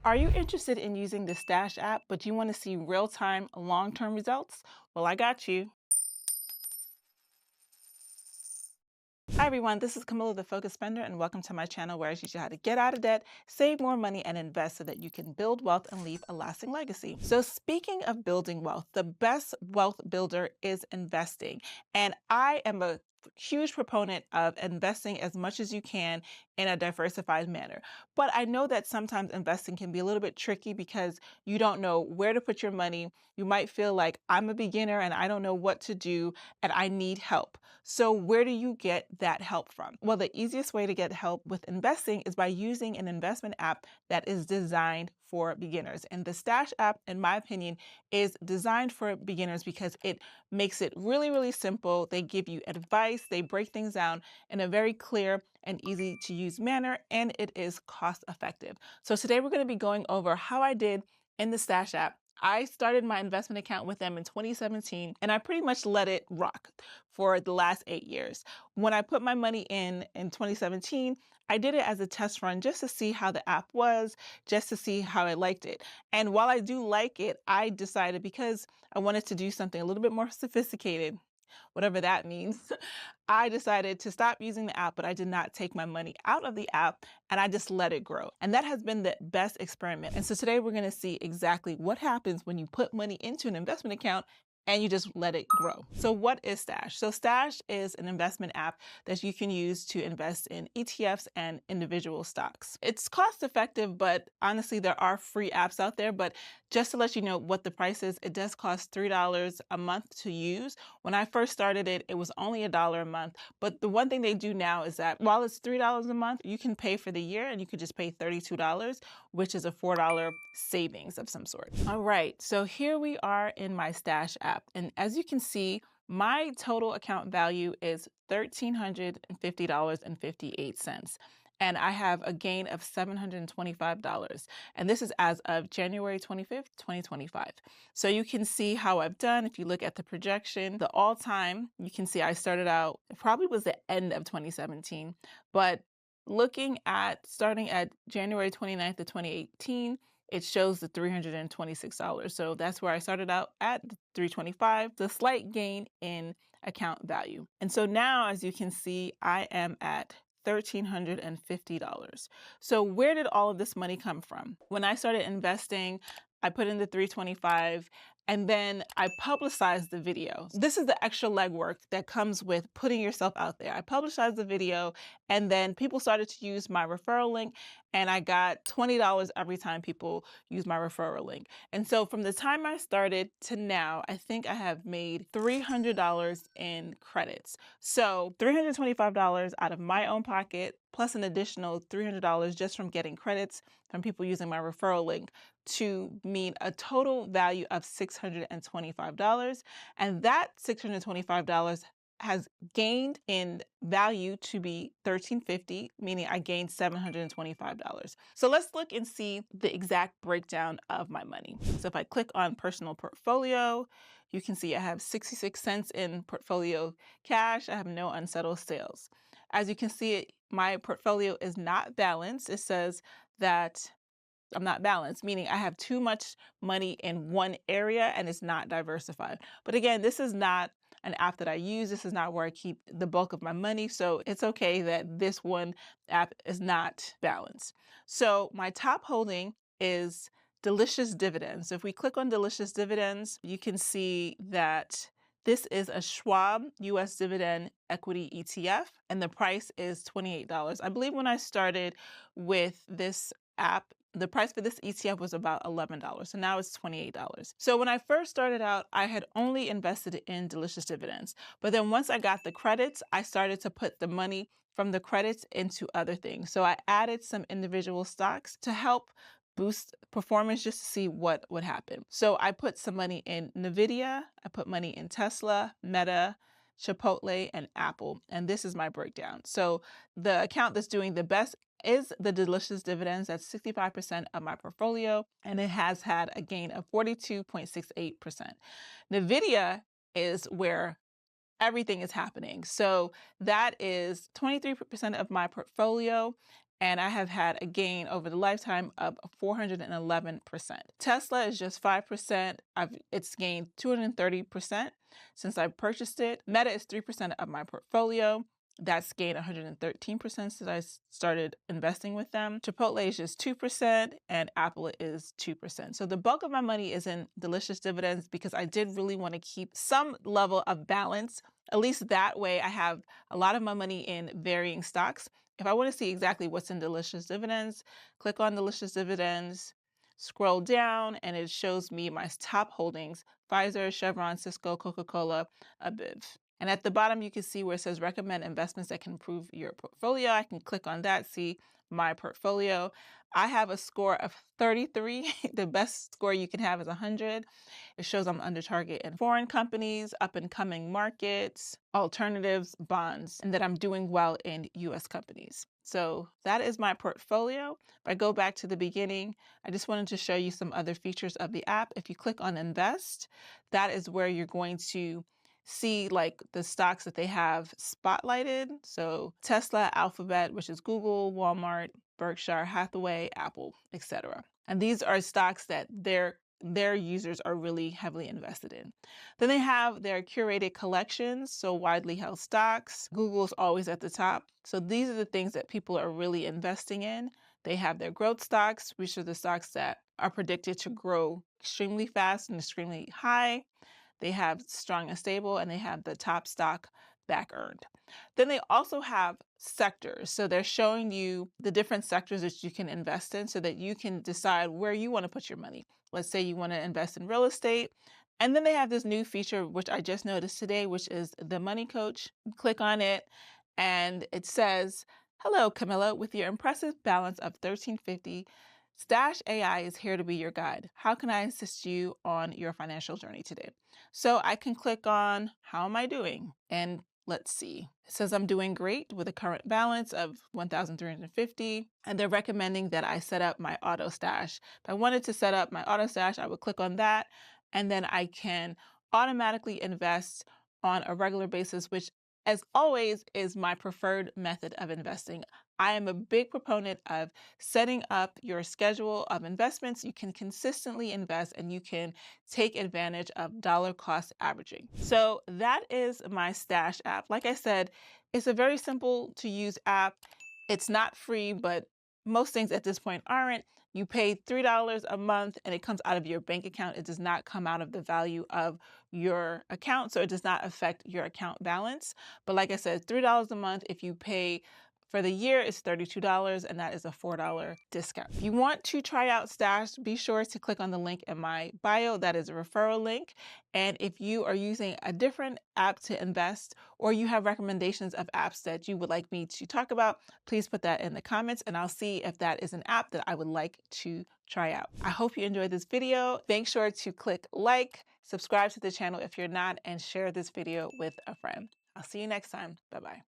Are you interested in using the Stash app, but you want to see real-time, long-term results? Well, I got you. Hi everyone, this is Camilla the Focus Spender, and welcome to my channel where I teach you how to get out of debt, save more money, and invest so that you can build wealth and leave a lasting legacy. So speaking of building wealth, the best wealth builder is investing. And I am a huge proponent of investing as much as you can in a diversified manner. But I know that sometimes investing can be a little bit tricky because you don't know where to put your money. You might feel like I'm a beginner and I don't know what to do and I need help. So where do you get that help from? Well, the easiest way to get help with investing is by using an investment app that is designed for beginners. And the Stash app, in my opinion, is designed for beginners because it makes it really, really simple. They give you advice, they break things down in a very clear and easy to use manner, and it is cost effective. So today we're going to be going over how I did in the Stash app. I started my investment account with them in 2017, and I pretty much let it rock for the last 8 years. When I put my money in 2017, I did it as a test run just to see how the app was, just to see how I liked it. And while I do like it, I decided because I wanted to do something a little bit more sophisticated, whatever that means, I decided to stop using the app, but I did not take my money out of the app and I just let it grow. And that has been the best experiment. And so today we're going to see exactly what happens when you put money into an investment account and you just let it grow. So what is Stash? So Stash is an investment app that you can use to invest in ETFs and individual stocks. It's cost effective, but honestly, there are free apps out there. But just to let you know what the price is, it does cost $3 a month to use. When I first started it, it was only $1 a month. But the one thing they do now is that while it's $3 a month, you can pay for the year and you could just pay $32, which is a $4 savings of some sort. All right, so here we are in my Stash app. And as you can see, my total account value is $1,350.58. And I have a gain of $725. And this is as of January 25th, 2025. So you can see how I've done. If you look at the projection, the all-time, you can see I started out, it probably was the end of 2017, but looking at starting at January 29th of 2018, it shows the $326. So that's where I started out at $325, the slight gain in account value. And so now, as you can see, I am at $1,350. So where did all of this money come from? When I started investing, I put in the 325 and then I publicized the video. This is the extra legwork that comes with putting yourself out there. I publicized the video and then people started to use my referral link and I got $20 every time people use my referral link. And so from the time I started to now, I think I have made $300 in credits. So $325 out of my own pocket, plus an additional $300 just from getting credits from people using my referral link, to mean a total value of $625. And that $625 has gained in value to be $1,350, meaning I gained $725. So let's look and see the exact breakdown of my money. So if I click on personal portfolio, you can see I have 66 cents in portfolio cash. I have no unsettled sales. As you can see, my portfolio is not balanced. It says that I'm not balanced, meaning I have too much money in one area and it's not diversified. But again, this is not an app that I use. This is not where I keep the bulk of my money. So it's okay that this one app is not balanced. So my top holding is Delicious Dividends. So if we click on Delicious Dividends, you can see that this is a Schwab US Dividend Equity ETF, and the price is $28. I believe when I started with this app, the price for this ETF was about $11, so now it's $28. So when I first started out, I had only invested in Delicious Dividends. But then once I got the credits, I started to put the money from the credits into other things. So I added some individual stocks to help boost performance just to see what would happen. So I put some money in Nvidia, I put money in Tesla, Meta, Chipotle, and Apple. And this is my breakdown. So the account that's doing the best is the Delicious Dividends. That's 65% of my portfolio, and it has had a gain of 42.68%. Nvidia is where everything is happening. So that is 23% of my portfolio, and I have had a gain over the lifetime of 411%. Tesla is just 5%. It's gained 230% since I purchased it. Meta is 3% of my portfolio. That's gained 113% since I started investing with them. Chipotle is just 2%, and Apple is 2%. So the bulk of my money is in delicious dividends because I did really want to keep some level of balance. At least that way I have a lot of my money in varying stocks. If I want to see exactly what's in delicious dividends, click on delicious dividends, scroll down, and it shows me my top holdings: Pfizer, Chevron, Cisco, Coca-Cola, ABIV. And at the bottom, you can see where it says recommend investments that can improve your portfolio. I can click on that, see my portfolio. I have a score of 33. The best score you can have is 100. It shows I'm under target in foreign companies, up and coming markets, alternatives, bonds, and that I'm doing well in US companies. So that is my portfolio. If I go back to the beginning, I just wanted to show you some other features of the app. If you click on invest, that is where you're going to see like the stocks that they have spotlighted. So Tesla, Alphabet, which is Google, Walmart, Berkshire Hathaway, Apple, etc. And these are stocks that their users are really heavily invested in. Then they have their curated collections, so widely held stocks. Google's always at the top. So these are the things that people are really investing in. They have their growth stocks, which are the stocks that are predicted to grow extremely fast and extremely high. They have strong and stable, and they have the top stock back earned. Then they also have sectors. So they're showing you the different sectors that you can invest in so that you can decide where you want to put your money. Let's say you want to invest in real estate. And then they have this new feature, which I just noticed today, which is the Money Coach. Click on it, and it says, "Hello, Camilla, with your impressive balance of $13.50. Stash AI is here to be your guide. How can I assist you on your financial journey today?" So I can click on how am I doing? And let's see. It says I'm doing great with a current balance of $1,350. And they're recommending that I set up my auto stash. If I wanted to set up my auto stash, I would click on that. And then I can automatically invest on a regular basis, which as always is my preferred method of investing. I am a big proponent of setting up your schedule of investments. You can consistently invest and you can take advantage of dollar cost averaging. So that is my Stash app. Like I said, it's a very simple to use app. It's not free, but most things at this point aren't. You pay $3 a month and it comes out of your bank account. It does not come out of the value of your account, so it does not affect your account balance. But like I said, $3 a month. If you pay for the year, it's $32, and that is a $4 discount. If you want to try out Stash, be sure to click on the link in my bio. That is a referral link. And if you are using a different app to invest, or you have recommendations of apps that you would like me to talk about, please put that in the comments, and I'll see if that is an app that I would like to try out. I hope you enjoyed this video. Make sure to click like, subscribe to the channel if you're not, and share this video with a friend. I'll see you next time. Bye-bye.